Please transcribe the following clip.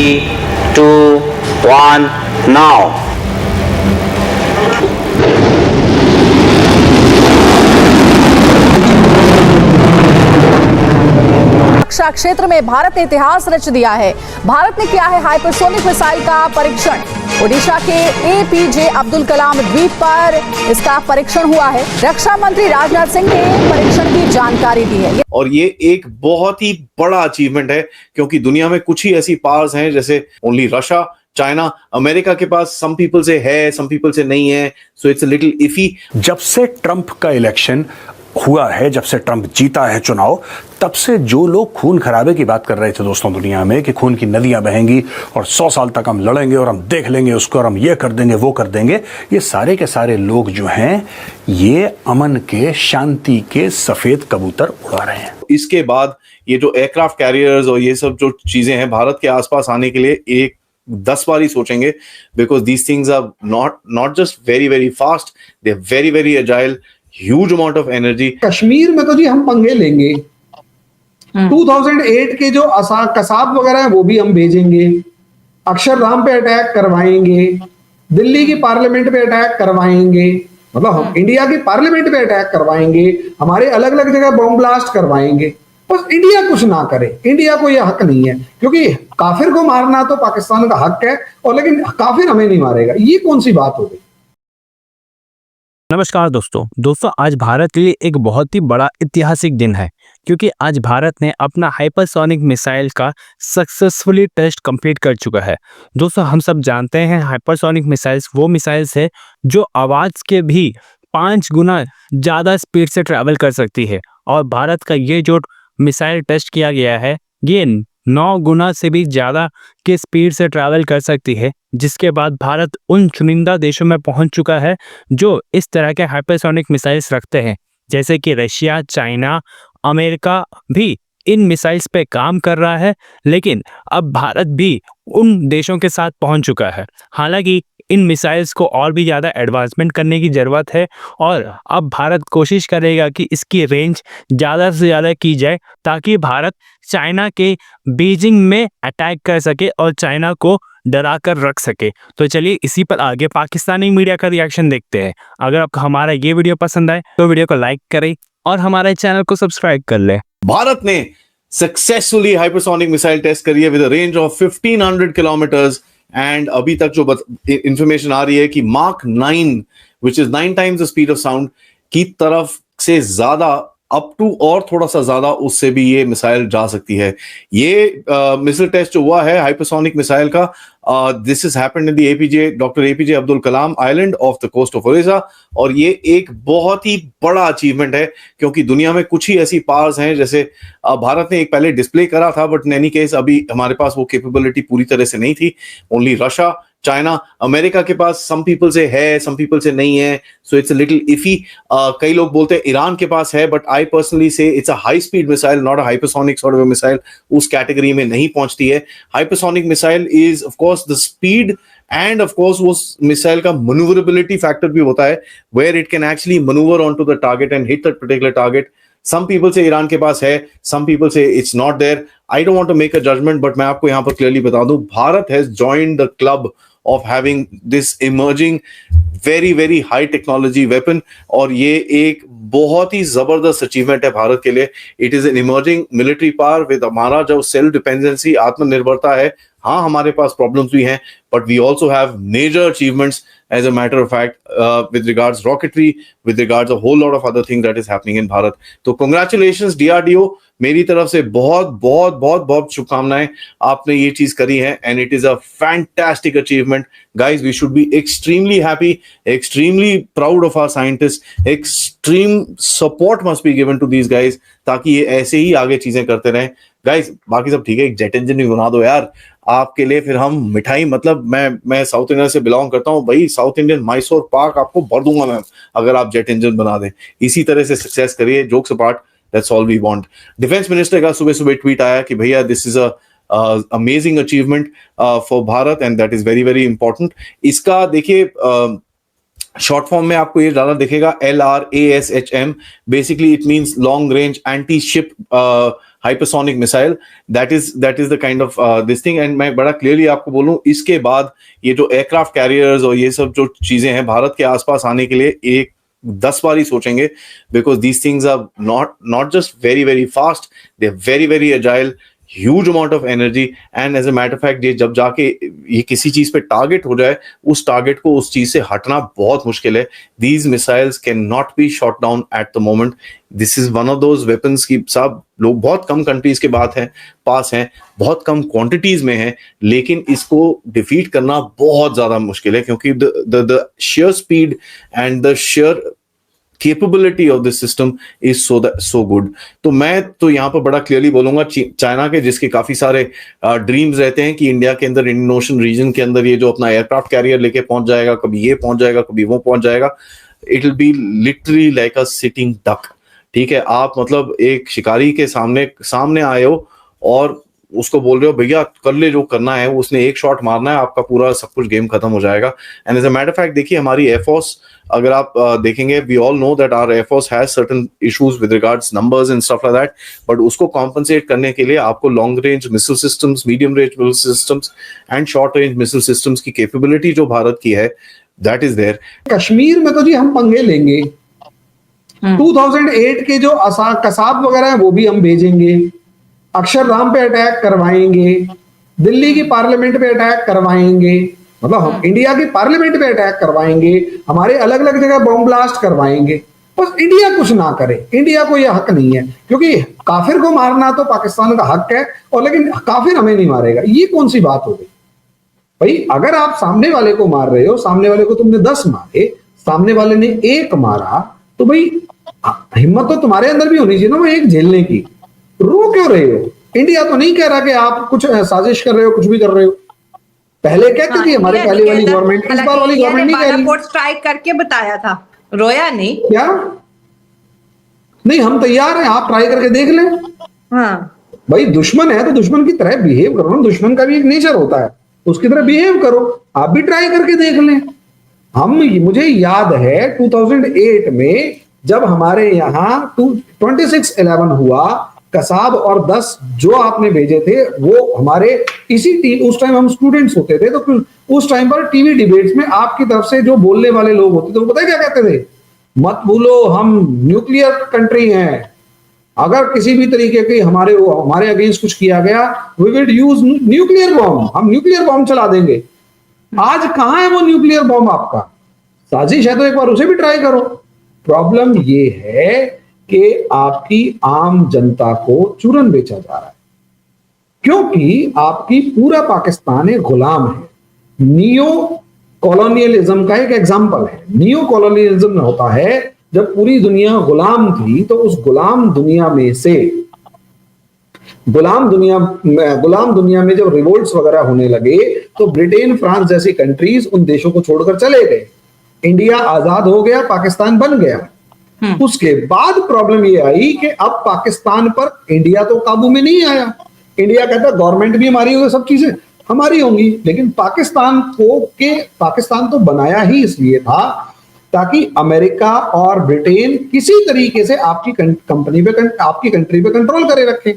2, 1, now. रक्षा क्षेत्र में भारत ने इतिहास रच दिया है। भारत ने किया है हाइपरसोनिक मिसाइल का परीक्षण। ओडिशा के एपीजे अब्दुल कलाम द्वीप पर इसका परीक्षण हुआ है। रक्षा मंत्री राजनाथ सिंह ने परीक्षण की जानकारी दी है। और ये एक बहुत ही बड़ा अचीवमेंट है, क्योंकि दुनिया में कुछ ही ऐसी पावर्स हैं, जैसे ओनली रशिया, चाइना, अमेरिका के पास सम पीपल से है, सम पीपल से नहीं है, so it's a little iffy. जब से ट्रंप का इलेक्शन हुआ है, जब से ट्रंप जीता है चुनाव, तब से जो लोग खून खराबे की बात कर रहे थे दोस्तों दुनिया में कि खून की नदियां बहेंगी और 100 साल तक हम लड़ेंगे और हम देख लेंगे उसको और हम ये कर देंगे वो कर देंगे, ये सारे के सारे लोग जो हैं ये अमन के, शांति के सफेद कबूतर उड़ा रहे हैं। इसके बाद ये जो एयरक्राफ्ट कैरियर्स और ये सब जो चीजें हैं भारत के आसपास आने के लिए एक 10 बार ही सोचेंगे, because these things are not just very very fast, they are very very agile, huge amount of energy. Kashmir में तो जी हम पंगे लेंगे। 2008 के जो कसाब वगैरह है वो भी हम भेजेंगे। अक्षरधाम पे अटैक करवाएंगे, दिल्ली की पार्लियामेंट पे अटैक करवाएंगे, मतलब हम इंडिया की पार्लियामेंट पे अटैक करवाएंगे, हमारे अलग अलग जगह बॉम्ब ब्लास्ट करवाएंगे। बस इंडिया कुछ ना करे, इंडिया को यह हक नहीं है, क्योंकि काफिर को मारना तो पाकिस्तान का हक है, और लेकिन काफिर हमें नहीं मारेगा। ये कौन सी बात हो गई? नमस्कार दोस्तों आज भारत के लिए एक बहुत ही बड़ा ऐतिहासिक दिन है, क्योंकि आज भारत ने अपना हाइपरसोनिक मिसाइल का सक्सेसफुली टेस्ट कंप्लीट कर चुका है। दोस्तों हम सब जानते हैं हाइपरसोनिक मिसाइल्स वो मिसाइल्स है जो आवाज़ के भी 5 गुना ज़्यादा स्पीड से ट्रैवल कर सकती है, और भारत का ये जो मिसाइल टेस्ट किया गया है ये 9 गुना से भी ज़्यादा के स्पीड से ट्रैवल कर सकती है, जिसके बाद भारत उन चुनिंदा देशों में पहुंच चुका है जो इस तरह के हाइपरसोनिक मिसाइल्स रखते हैं, जैसे कि रशिया, चाइना, अमेरिका भी इन मिसाइल्स पे काम कर रहा है। लेकिन अब भारत भी उन देशों के साथ पहुंच चुका है। हालांकि इन मिसाइल्स को और भी ज़्यादा एडवांसमेंट करने की ज़रूरत है, और अब भारत कोशिश करेगा कि इसकी रेंज ज़्यादा से ज़्यादा की जाए, ताकि भारत चाइना के बीजिंग में अटैक कर सके और चाइना को डरा कर रख सके। तो चलिए इसी पर आगे पाकिस्तानी मीडिया का रिएक्शन देखते हैं। अगर आपको हमारा ये वीडियो पसंद आए तो वीडियो को लाइक करें और हमारे चैनल को सब्सक्राइब कर लें। भारत ने सक्सेसफुली हाइपरसोनिक मिसाइल टेस्ट करी है with a range of 1500 kilometres, and अभी तक जो इंफॉर्मेशन आ रही है कि mark 9 which is 9 times the speed of sound की तरफ से ज्यादा, अप टू और थोड़ा सा ज्यादा उससे भी ये मिसाइल जा सकती है। ये मिसाइल टेस्ट जो हुआ है हाइपरसोनिक मिसाइल का, this is happened in the APJ doctor APJ Abdul Kalam island off the coast of Odisha, और ये एक बहुत ही बड़ा अचीवमेंट है, क्योंकि दुनिया में कुछ ही ऐसी पावर्स हैं, जैसे भारत ने एक पहले डिस्प्ले करा था, बट इन एनी केस अभी हमारे पास वो कैपेबिलिटी पूरी तरह से नहीं थी। ओनली रशिया, चाइना, अमेरिका के पास सम पीपल से है, सम पीपल से नहीं है, so it's a little iffy. कई लोग बोलते हैं ईरान के पास है, but I personally say it's a high speed missile, not a hypersonic sort of a missile. उस कैटेगरी में नहीं पहुंचती है। Hypersonic missile is of course the speed, and of course वो मिसाइल का मैन्यूवरेबिलिटी फैक्टर भी होता है, where it can actually manoeuvre on to the target and hit that particular target. Some people say Iran के पास है, some people say it's not there. I don't want to make a judgment, but मैं आपको यहाँ पर clearly बता दूं, Bharat has joined the club of having this emerging very very high technology weapon, और ये एक बहुत ही जबरदस्त अचीवमेंट है भारत के लिए। It is an emerging military power with हमारा जो सेल्फ डिपेंडेंसी, आत्मनिर्भरता है। हाँ, हमारे पास प्रॉब्लम्स भी हैं, but we also have major achievements as a matter of fact with regards rocketry, with regards a whole lot of other things that is happening in Bharat. तो congratulations DRDO, मेरी तरफ से बहुत बहुत बहुत बहुत शुभकामनाएं, आपने ये चीज करी है, and it is a fantastic achievement. Guys, we should be extremely happy, extremely proud of our scientists. Extreme support must be given to these guys, ताकि ये ऐसे ही आगे चीजें करते रहें। गाइस बाकी सब ठीक है, एक जेट इंजन भी बना दो यार आपके लिए, फिर हम मिठाई, मतलब मैं साउथ इंडिया से बिलोंग करता हूँ भाई, साउथ इंडियन मैसूर पाक आपको भर दूंगा मैं, अगर आप जेट इंजन बना दें। इसी तरह से सक्सेस करिए, jokes apart, that's all we want. Defence minister का सुबह सुबह ट्वीट आया कि भैया this is a amazing achievement for Bharat and that is very very important. इसका देखिए शॉर्ट फॉर्म में आपको ये ज्यादा दिखेगा LRASHM. Basically it means long range anti ship hypersonic missile. That is the kind of this thing. And मैं बड़ा clearly आपको बोलूं, इसके बाद ये जो एयरक्राफ्ट कैरियर्स और ये सब जो चीजें हैं भारत के आसपास आने के लिए एक 10 बार ही सोचेंगे, because these things are not just very very fast, they are very very agile, huge amount of energy. And as a matter of fact, ये जब जाके ये किसी चीज पे टारगेट हो जाए, उस टारगेट को उस चीज से हटना बहुत मुश्किल है. These missiles can not be shot down at the moment. This is one of those weapons की सब लोग बहुत कम कंट्रीज के पास हैं, बहुत कम क्वांटिटीज में है, लेकिन इसको डिफीट करना बहुत ज्यादा मुश्किल है, क्योंकि the share speed and the share capability of this system is so good. तो मैं तो यहाँ पर बड़ा क्लियरली बोलूंगा, चाइना के जिसके काफी सारे ड्रीम्स रहते हैं कि इंडिया के अंदर, इंडियन ओशन रीजन के अंदर ये जो अपना एयरक्राफ्ट कैरियर लेके पहुंच जाएगा, कभी ये पहुंच जाएगा, कभी वो पहुंच जाएगा. It will be literally like a sitting duck. ठीक है, आप मतलब एक शिकारी के सामने आए हो और उसको बोल रहे हो भैया कर ले जो करना है, उसने एक शॉट मारना है, आपका पूरा सब कुछ गेम खत्म हो जाएगा. And as a matter of fact देखिए, हमारी एयरफोर्स अगर आप देखेंगे, we all know that our air force has certain issues with regards numbers and stuff like that, but उसको कॉम्पनसेट करने के लिए आपको long range missile systems, medium range missile systems and short range missile systems की capability जो भारत की है, that is there. Kashmir में तो जी हम पंगे लेंगे. 2008 के जो कसाब वगैरह है वो भी हम भेजेंगे. अक्षरधाम पे अटैक करवाएंगे, दिल्ली की पार्लियामेंट पे अटैक करवाएंगे, मतलब हम इंडिया की पार्लियामेंट पे अटैक करवाएंगे, हमारे अलग अलग जगह बॉम्ब ब्लास्ट करवाएंगे. बस इंडिया कुछ ना करे. इंडिया को यह हक नहीं है, क्योंकि काफिर को मारना तो पाकिस्तान का हक है, और लेकिन काफिर हमें नहीं मारेगा. ये कौन सी बात हो गई भाई? अगर आप सामने वाले को मार रहे हो, सामने वाले को तुमने 10 मारे, सामने वाले ने 1 मारा, तो भाई हिम्मत तो तुम्हारे अंदर भी होनी चाहिए ना वो एक झेलने की. रो क्यों रहे हो? इंडिया तो नहीं कह रहा कि आप कुछ साजिश कर रहे हो, कुछ भी कर रहे हो. पहले कहती थी हमारे पहले वाली गवर्नमेंट, इस बार वाली गवर्नमेंट नहीं कह रही. बालाकोट स्ट्राइक करके बताया था, रोया नहीं. क्या नहीं, हम तैयार हैं, आप ट्राई करके देख लें. हाँ भाई दुश्मन है तो दुश्मन की तरह बिहेव करो ना. दुश्मन का भी एक नेचर होता है, उसकी तरह बिहेव करो. आप भी ट्राई करके देख लें. मुझे याद है 2008 में जब हमारे यहाँ 26/11 हुआ, कसाब और 10 जो आपने भेजे थे वो हमारे इसी टीम, उस टाइम हम स्टूडेंट्स होते थे, तो उस टाइम पर टीवी डिबेट्स में आपकी तरफ से जो बोलने वाले लोग होते थे वो पता है क्या कहते थे? मत भूलो हम न्यूक्लियर कंट्री हैं, अगर किसी भी तरीके की हमारे अगेंस्ट कुछ किया गया, we will use nuclear bomb, हम न्यूक्लियर बॉम्ब चला देंगे. आज कहां है वो न्यूक्लियर बॉम्ब? आपका साजिश है तो एक बार उसे भी ट्राई करो. प्रॉब्लम ये है कि आपकी आम जनता को चूरन बेचा जा रहा है, क्योंकि आपकी पूरा पाकिस्तान एक गुलाम है. नियो कॉलोनियलिज्म का एक एग्जाम्पल है. नियो कॉलोनियलिज्म में होता है जब पूरी दुनिया गुलाम थी, तो उस गुलाम दुनिया में से गुलाम दुनिया में जब रिवोल्ट्स वगैरह होने लगे, तो ब्रिटेन, फ्रांस जैसी कंट्रीज उन देशों को छोड़कर चले गए. इंडिया आजाद हो गया, पाकिस्तान बन गया. उसके बाद प्रॉब्लम ये आई कि अब पाकिस्तान पर इंडिया तो काबू में नहीं आया. इंडिया कहता गवर्नमेंट भी हमारी होगी, सब चीजें हमारी होंगी, लेकिन पाकिस्तान तो बनाया ही इसलिए था ताकि अमेरिका और ब्रिटेन किसी तरीके से आपकी कंट्री पे कंट्रोल करे रखे.